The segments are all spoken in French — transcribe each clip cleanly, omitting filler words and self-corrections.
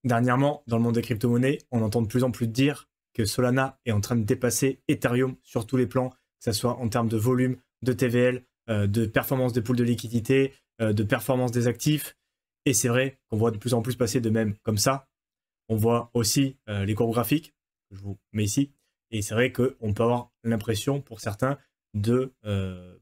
Dernièrement, dans le monde des crypto-monnaies, on entend de plus en plus dire que Solana est en train de dépasser Ethereum sur tous les plans, que ce soit en termes de volume, de TVL, de performance des pools de liquidité, de performance des actifs. Et c'est vrai qu'on voit de plus en plus passer de même comme ça. On voit aussi les courbes graphiques, que je vous mets ici. Et c'est vrai qu'on peut avoir l'impression, pour certains, de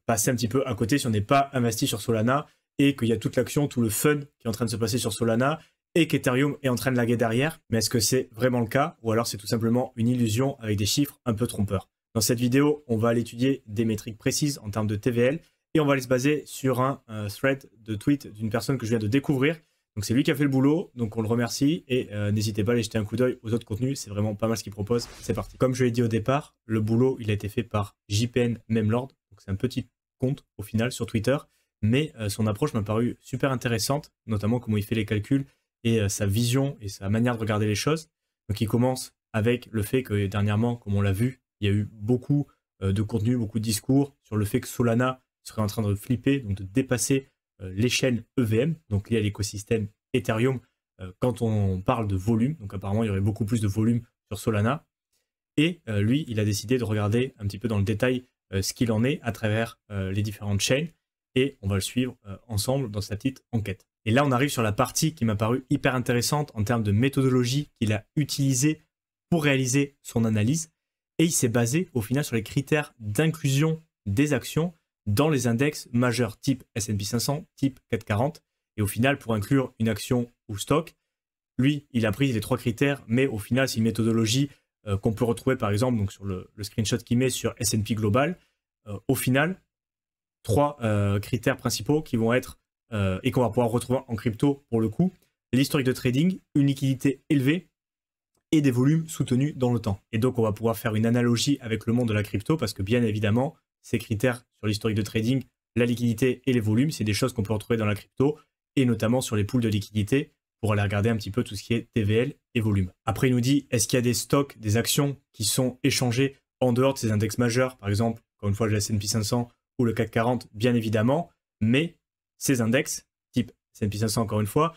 passer un petit peu à côté si on n'est pas investi sur Solana et qu'il y a toute l'action, tout le fun qui est en train de se passer sur Solana et qu'Ethereum est en train de laguer derrière. Mais est-ce que c'est vraiment le cas ou alors c'est tout simplement une illusion avec des chiffres un peu trompeurs? Dans cette vidéo, on va aller étudier des métriques précises en termes de TVL et on va aller se baser sur un thread de tweet d'une personne que je viens de découvrir. Donc c'est lui qui a fait le boulot, donc on le remercie et n'hésitez pas à aller jeter un coup d'œil aux autres contenus, c'est vraiment pas mal ce qu'il propose, c'est parti. Comme je l'ai dit au départ, le boulot il a été fait par JPN Memlord, donc c'est un petit compte au final sur Twitter, mais son approche m'a paru super intéressante, notamment comment il fait les calculs et sa vision et sa manière de regarder les choses. Donc il commence avec le fait que dernièrement, comme on l'a vu, il y a eu beaucoup de contenu, beaucoup de discours sur le fait que Solana serait en train de flipper, donc de dépasser les chaînes EVM, donc liées à l'écosystème Ethereum, quand on parle de volume. Donc apparemment, il y aurait beaucoup plus de volume sur Solana. Et lui, il a décidé de regarder un petit peu dans le détail ce qu'il en est à travers les différentes chaînes. Et on va le suivre ensemble dans sa petite enquête. Et là, on arrive sur la partie qui m'a paru hyper intéressante en termes de méthodologie qu'il a utilisée pour réaliser son analyse. Et il s'est basé au final sur les critères d'inclusion des actions dans les index majeurs type S&P 500, type 440. Et au final, pour inclure une action ou stock, lui, il a pris les 3 critères, mais au final, c'est une méthodologie qu'on peut retrouver par exemple donc sur le screenshot qu'il met sur S&P Global. Au final, 3 critères principaux qui vont être, et qu'on va pouvoir retrouver en crypto pour le coup, l'historique de trading, une liquidité élevée et des volumes soutenus dans le temps. Et donc, on va pouvoir faire une analogie avec le monde de la crypto parce que bien évidemment, ces critères sur l'historique de trading, la liquidité et les volumes, c'est des choses qu'on peut retrouver dans la crypto et notamment sur les pools de liquidité pour aller regarder un petit peu tout ce qui est TVL et volume. Après, il nous dit, est-ce qu'il y a des stocks, des actions qui sont échangées en dehors de ces index majeurs, par exemple, encore une fois, le S&P 500 ou le CAC 40, bien évidemment, mais ces index, type S&P 500 encore une fois,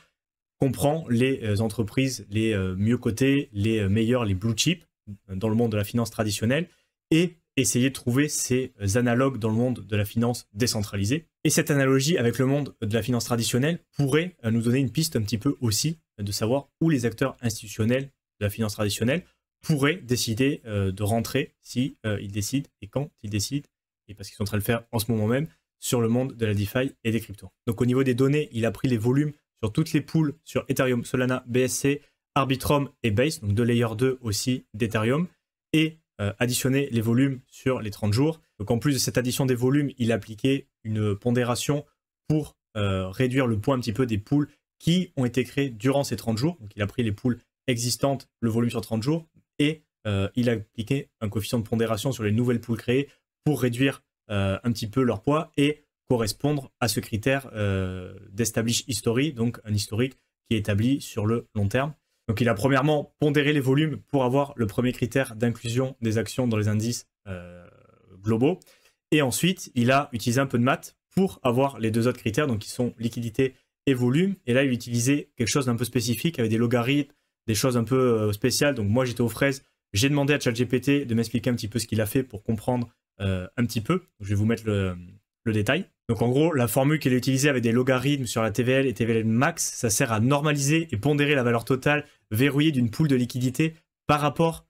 comprend les entreprises les mieux cotées, les meilleures, les blue chips dans le monde de la finance traditionnelle et essayer de trouver ces analogues dans le monde de la finance décentralisée. Et cette analogie avec le monde de la finance traditionnelle pourrait nous donner une piste un petit peu aussi de savoir où les acteurs institutionnels de la finance traditionnelle pourraient décider de rentrer si ils décident et quand ils décident, et parce qu'ils sont en train de le faire en ce moment même, sur le monde de la DeFi et des cryptos. Donc au niveau des données, il a pris les volumes sur toutes les pools sur Ethereum, Solana, BSC, Arbitrum et Base, donc de Layer 2 aussi d'Ethereum, et additionner les volumes sur les 30 jours. Donc en plus de cette addition des volumes, il a appliqué une pondération pour réduire le poids un petit peu des pools qui ont été créés durant ces 30 jours. Donc il a pris les pools existantes, le volume sur 30 jours, et il a appliqué un coefficient de pondération sur les nouvelles pools créées pour réduire un petit peu leur poids et correspondre à ce critère d'establish history, donc un historique qui est établi sur le long terme. Donc il a premièrement pondéré les volumes pour avoir le premier critère d'inclusion des actions dans les indices globaux. Et ensuite, il a utilisé un peu de maths pour avoir les 2 autres critères, donc qui sont liquidité et volume. Et là, il a utilisé quelque chose d'un peu spécifique avec des logarithmes, des choses un peu spéciales. Donc moi, j'étais aux fraises. J'ai demandé à ChatGPT de m'expliquer un petit peu ce qu'il a fait pour comprendre un petit peu. Je vais vous mettre le détail. Donc en gros, la formule qu'il a utilisée avec des logarithmes sur la TVL et TVL max, ça sert à normaliser et pondérer la valeur totale verrouillée d'une pool de liquidité par rapport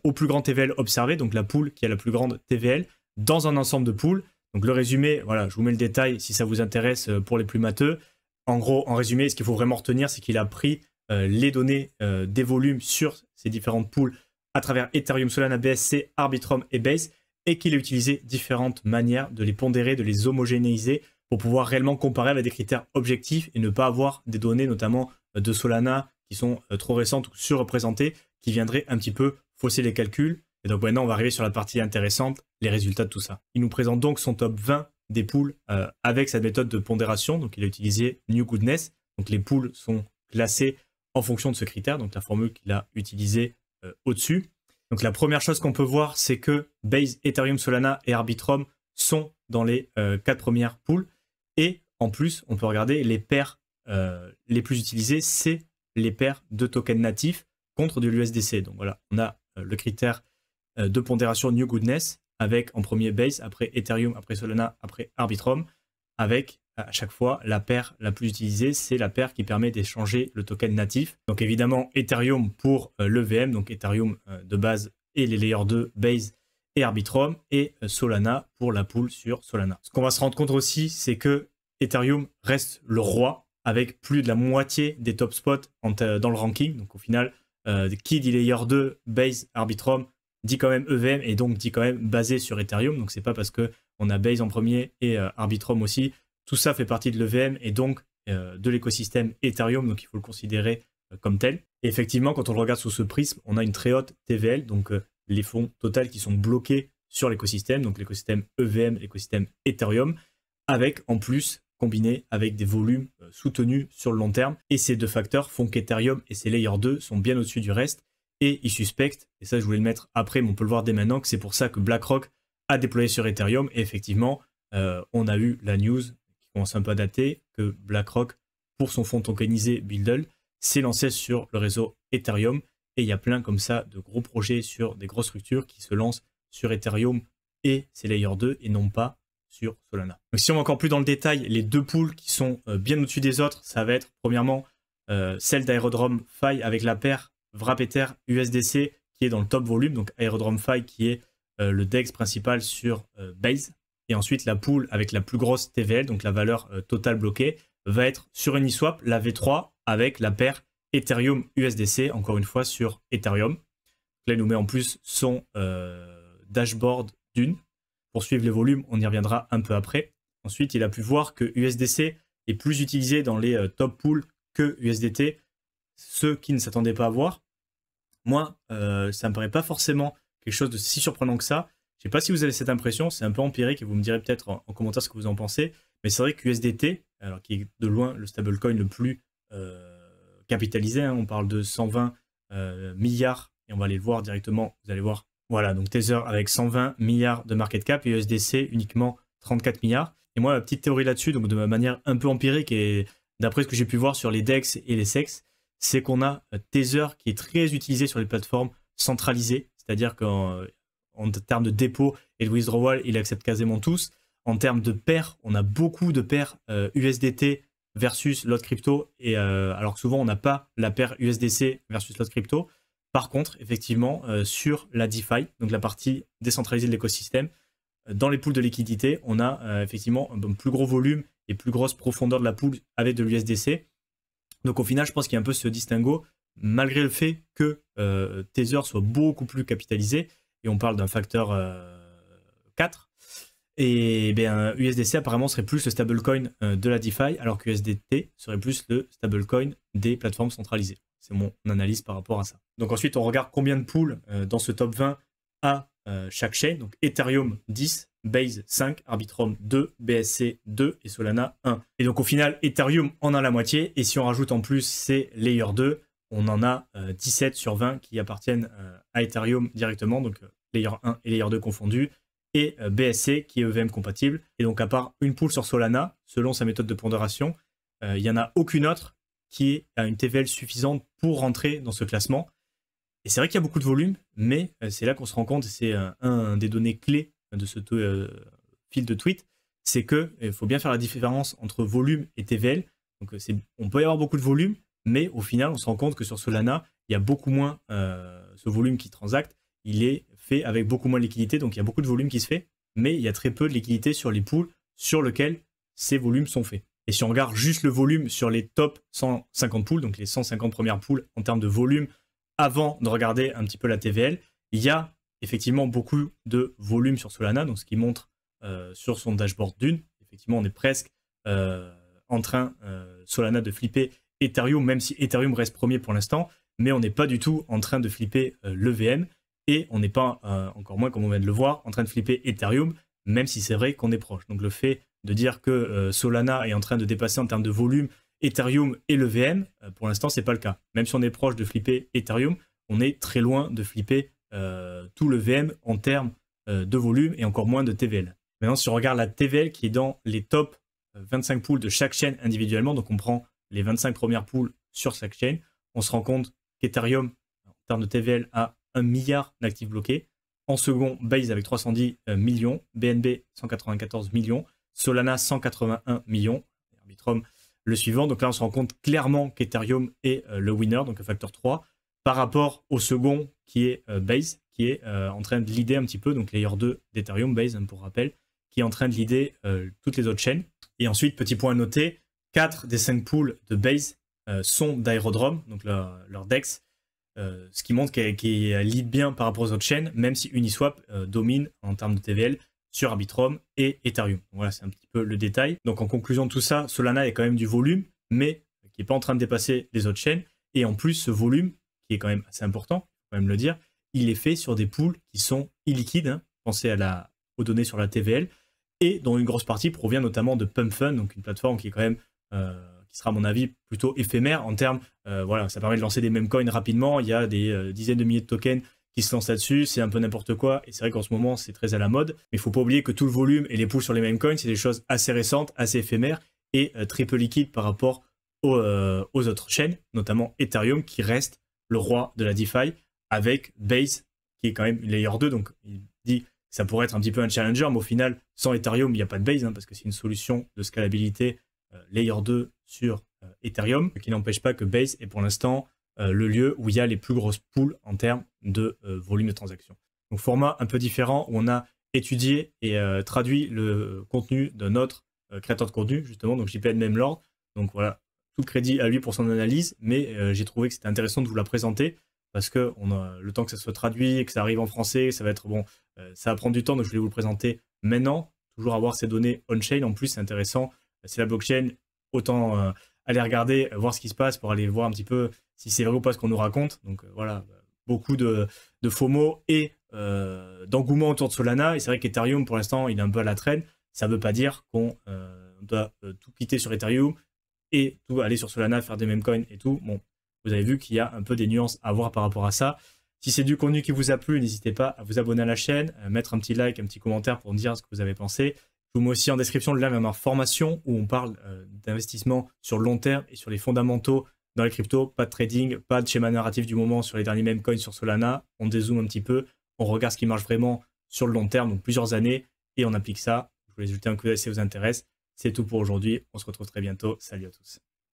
au plus grand TVL observé, donc la pool qui a la plus grande TVL, dans un ensemble de pools. Donc le résumé, voilà, je vous mets le détail si ça vous intéresse pour les plus matheux. En gros, en résumé, ce qu'il faut vraiment retenir, c'est qu'il a pris les données des volumes sur ces différentes pools à travers Ethereum, Solana, BSC, Arbitrum et Base, et qu'il a utilisé différentes manières de les pondérer, de les homogénéiser pour pouvoir réellement comparer avec des critères objectifs et ne pas avoir des données notamment de Solana qui sont trop récentes ou surreprésentées qui viendraient un petit peu fausser les calculs. Et donc maintenant on va arriver sur la partie intéressante, les résultats de tout ça. Il nous présente donc son top 20 des pools avec sa méthode de pondération. Donc il a utilisé New Goodness. Donc les pools sont classés en fonction de ce critère, donc la formule qu'il a utilisée au-dessus. Donc la première chose qu'on peut voir, c'est que Base, Ethereum, Solana et Arbitrum sont dans les 4 premières pools. Et en plus, on peut regarder les paires les plus utilisées, c'est les paires de tokens natifs contre de l'USDC. Donc voilà, on a le critère de pondération New Goodness avec en premier Base, après Ethereum, après Solana, après Arbitrum, avec à chaque fois la paire la plus utilisée, c'est la paire qui permet d'échanger le token natif. Donc évidemment Ethereum pour l'EVM, donc Ethereum de base et les layers 2, Base et Arbitrum, et Solana pour la pool sur Solana. Ce qu'on va se rendre compte aussi, c'est que Ethereum reste le roi avec plus de la moitié des top spots dans le ranking. Donc au final, qui dit layer 2, Base, Arbitrum, dit quand même EVM et donc dit quand même basé sur Ethereum. Donc c'est pas parce qu'on a Base en premier et Arbitrum aussi. Tout ça fait partie de l'EVM et donc de l'écosystème Ethereum, donc il faut le considérer comme tel. Et effectivement, quand on le regarde sous ce prisme, on a une très haute TVL, donc les fonds totaux qui sont bloqués sur l'écosystème, donc l'écosystème EVM, l'écosystème Ethereum, avec en plus combiné avec des volumes soutenus sur le long terme. Et ces deux facteurs font qu'Ethereum et ses layers 2 sont bien au-dessus du reste. Et ils suspectent, et ça je voulais le mettre après, mais on peut le voir dès maintenant, que c'est pour ça que BlackRock a déployé sur Ethereum. Et effectivement, on a eu la news qui commence un peu à dater, que BlackRock, pour son fonds tokenisé Buildle, s'est lancé sur le réseau Ethereum. Et il y a plein comme ça de gros projets sur des grosses structures qui se lancent sur Ethereum et ses layers 2 et non pas sur Solana. Donc si on va encore plus dans le détail, les deux pools qui sont bien au-dessus des autres, ça va être premièrement celle d'Aerodrome Fi avec la paire Wrap-Ether USDC qui est dans le top volume, donc Aerodrome Fi qui est le DEX principal sur Base. Et ensuite la pool avec la plus grosse TVL, donc la valeur totale bloquée, va être sur Uniswap, la V3 avec la paire Ethereum USDC, encore une fois sur Ethereum. Là il nous met en plus son dashboard d'une. Pour suivre les volumes, on y reviendra un peu après. Ensuite, il a pu voir que USDC est plus utilisé dans les top pools que USDT, ceux qui ne s'attendaient pas à voir. Moi, ça me paraît pas forcément quelque chose de si surprenant que ça. Je sais pas si vous avez cette impression, c'est un peu empirique et vous me direz peut-être en commentaire ce que vous en pensez. Mais c'est vrai que USDT, alors qui est de loin le stablecoin le plus capitalisé, hein, on parle de 120 milliards et on va aller le voir directement, vous allez voir. Voilà, donc Tether avec 120 milliards de market cap et USDC uniquement 34 milliards. Et moi, la petite théorie là-dessus, donc de manière un peu empirique et d'après ce que j'ai pu voir sur les DEX et les SEX, c'est qu'on a Tether qui est très utilisé sur les plateformes centralisées, c'est-à-dire qu'en termes de dépôt et de withdrawal, il accepte quasiment tous. En termes de paires, on a beaucoup de paires USDT versus l'autre crypto, et alors que souvent on n'a pas la paire USDC versus l'autre crypto. Par contre, effectivement, sur la DeFi, donc la partie décentralisée de l'écosystème, dans les pools de liquidité, on a effectivement un plus gros volume et plus grosse profondeur de la pool avec de l'USDC. Donc au final, je pense qu'il y a un peu ce distinguo, malgré le fait que Tether soit beaucoup plus capitalisé, et on parle d'un facteur 4, et bien USDC apparemment serait plus le stablecoin de la DeFi, alors que USDT serait plus le stablecoin des plateformes centralisées. C'est mon analyse par rapport à ça. Donc ensuite, on regarde combien de pools dans ce top 20 a chaque chain. Donc Ethereum 10, Base 5, Arbitrum 2, BSC 2 et Solana 1. Et donc au final, Ethereum en a la moitié. Et si on rajoute en plus ces Layer 2, on en a 17 sur 20 qui appartiennent à Ethereum directement. Donc Layer 1 et Layer 2 confondus. Et BSC qui est EVM compatible. Et donc à part une pool sur Solana, selon sa méthode de pondération, il n'y en a aucune autre qui a une TVL suffisante pour rentrer dans ce classement. Et c'est vrai qu'il y a beaucoup de volume, mais c'est là qu'on se rend compte, et c'est un des données clés de ce fil de tweet, c'est qu'il faut bien faire la différence entre volume et TVL. Donc on peut y avoir beaucoup de volume, mais au final, on se rend compte que sur Solana, il y a beaucoup moins ce volume qui transacte. Il est fait avec beaucoup moins de liquidité, donc il y a beaucoup de volume qui se fait, mais il y a très peu de liquidité sur les pools sur lesquels ces volumes sont faits. Et si on regarde juste le volume sur les top 150 pools, donc les 150 premières pools en termes de volume, avant de regarder un petit peu la TVL, il y a effectivement beaucoup de volume sur Solana, donc ce qui montre sur son dashboard d'une. Effectivement, on est presque en train, Solana, de flipper Ethereum, même si Ethereum reste premier pour l'instant, mais on n'est pas du tout en train de flipper l'EVM, et on n'est pas, encore moins, comme on vient de le voir, en train de flipper Ethereum, même si c'est vrai qu'on est proche. Donc le fait de dire que Solana est en train de dépasser en termes de volume Ethereum et le VM, pour l'instant, c'est pas le cas. Même si on est proche de flipper Ethereum, on est très loin de flipper tout le VM en termes de volume et encore moins de TVL. Maintenant, si on regarde la TVL qui est dans les top 25 pools de chaque chaîne individuellement, donc on prend les 25 premières pools sur chaque chaîne, on se rend compte qu'Ethereum, en termes de TVL, a 1 milliard d'actifs bloqués. En second, Base avec 310 millions, BNB 194 millions, Solana 181 millions, Arbitrum le suivant. Donc là, on se rend compte clairement qu'Ethereum est le winner, donc le facteur 3, par rapport au second qui est Base, qui est en train de leader un petit peu, donc layer 2 d'Ethereum, Base, pour rappel, qui est en train de leader toutes les autres chaînes. Et ensuite, petit point à noter, 4 des 5 pools de Base sont d'Aerodrome, donc leur DEX, ce qui montre qu'il lead bien par rapport aux autres chaînes, même si Uniswap domine en termes de TVL sur Arbitrum et Ethereum. Donc voilà, c'est un petit peu le détail. Donc en conclusion de tout ça, Solana est quand même du volume, mais qui n'est pas en train de dépasser les autres chaînes. Et en plus, ce volume, qui est quand même assez important, il faut quand même le dire, il est fait sur des pools qui sont illiquides. Hein. Pensez aux données sur la TVL, et dont une grosse partie provient notamment de PumpFun, donc une plateforme qui est quand même qui sera à mon avis plutôt éphémère en termes, voilà, ça permet de lancer des meme coins rapidement, il y a des dizaines de milliers de tokens qui se lancent là-dessus, c'est un peu n'importe quoi, et c'est vrai qu'en ce moment c'est très à la mode, mais il ne faut pas oublier que tout le volume et les pools sur les meme coins, c'est des choses assez récentes, assez éphémères, et très peu liquides par rapport aux autres chaînes, notamment Ethereum, qui reste le roi de la DeFi, avec Base, qui est quand même une layer 2, donc il dit que ça pourrait être un petit peu un challenger, mais au final, sans Ethereum, il n'y a pas de Base, hein, parce que c'est une solution de scalabilité layer 2 sur Ethereum, ce qui n'empêche pas que Base est pour l'instant le lieu où il y a les plus grosses pools en termes de volume de transactions. Donc format un peu différent, où on a étudié et traduit le contenu d'un autre créateur de contenu, justement, donc JPN Memlord. Donc voilà, tout crédit à lui pour son analyse, mais j'ai trouvé que c'était intéressant de vous la présenter, parce que le temps que ça soit traduit et que ça arrive en français, ça va être bon, ça va prendre du temps, donc je voulais vous le présenter maintenant. Toujours avoir ces données on-chain, en plus c'est intéressant, c'est la blockchain, autant aller regarder, voir ce qui se passe pour aller voir un petit peu si c'est vrai ou pas ce qu'on nous raconte. Donc voilà, beaucoup de FOMO et d'engouement autour de Solana, et c'est vrai qu'Ethereum pour l'instant il est un peu à la traîne. Ça ne veut pas dire qu'on doit tout quitter sur Ethereum et tout aller sur Solana, faire des meme coins et tout. Bon, vous avez vu qu'il y a un peu des nuances à voir par rapport à ça. Si c'est du contenu qui vous a plu, n'hésitez pas à vous abonner à la chaîne, à mettre un petit like, un petit commentaire pour me dire ce que vous avez pensé. Je vous mets aussi en description le lien vers ma formation où on parle d'investissement sur le long terme et sur les fondamentaux dans les cryptos. Pas de trading, pas de schéma narratif du moment sur les derniers meme coins sur Solana. On dézoome un petit peu, on regarde ce qui marche vraiment sur le long terme, donc plusieurs années, et on applique ça. Je voulais ajouter un coup d'œil si ça vous intéresse. C'est tout pour aujourd'hui. On se retrouve très bientôt. Salut à tous.